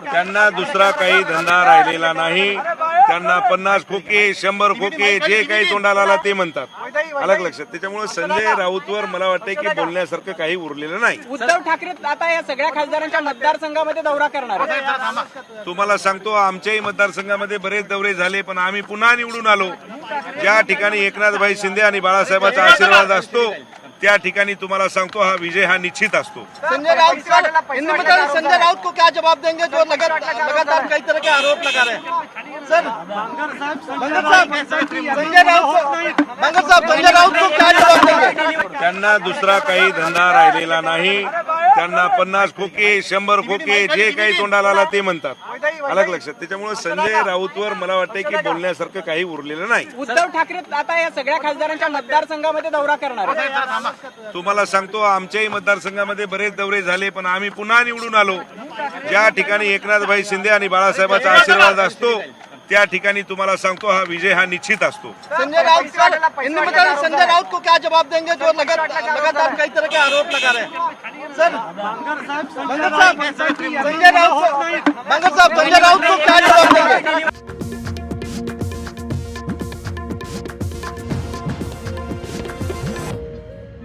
त्यांना दुसरा काही धंदा राहिलेला नाही। त्यांना 50 खोके 100 खोके जे काही तोंडाला आला ते म्हणतात, अलग लक्षात। त्याच्यामुळे संजय राऊतवर मला वाटतं की बोलण्यासारखं काही उरलेलं नाही। उद्धव ठाकरे आता या सगळ्या खासदारांच्या मतदारसंघामध्ये दौरा करणार आहेत। तुम्हाला सांगतो आमच्याही मतदारसंघामध्ये बरेच दौरे झाले, पण आम्ही पुन्हा निवडून आलो। ज्या ठिकाणी एकनाथभाई शिंदे आणि बाळासाहेबांचा आशीर्वाद असतो त्या ठिकाणी तुम्हाला सांगतो हा विजय हा निश्चित असतो। संजय राउत को क्या जवाब देंगे जो लगातार कई तरह के आरोप लगा रहे हैं? सर बंगर साहब को क्या जवाब देंगे? त्यांना दुसरा काही धंदा राहिलेला नाही। त्यांना 50 खोके 100 खोके जे काही तोंडाला आला ते म्हणतात, अलग लक्षात। त्याच्यामुळे संजय राऊतवर मला वाटतं की बोलण्यासारखं काही उरलेलं नाही। उद्धव ठाकरे आता या सगळ्या खासदारांच्या मतदारसंघामध्ये दौरा करणार आहेत। तुम्हाला सांगतो आमच्याही मतदारसंघामध्ये बरेच दौरे झाले, पण आम्ही पुन्हा निवडून आलो। ज्या ठिकाणी एकनाथभाई शिंदे आणि बाळासाहेबांचा आशीर्वाद असतो त्या ठिकाणी तुम्हाला सांगतो हा विजय हा निश्चित असतो। संजय राउत को क्या जवाब देंगे जो लगातार कई तरह के आरोप लगा रहे हैं? सर बंगर साहब संजय राउत को क्या जवाब देंगे?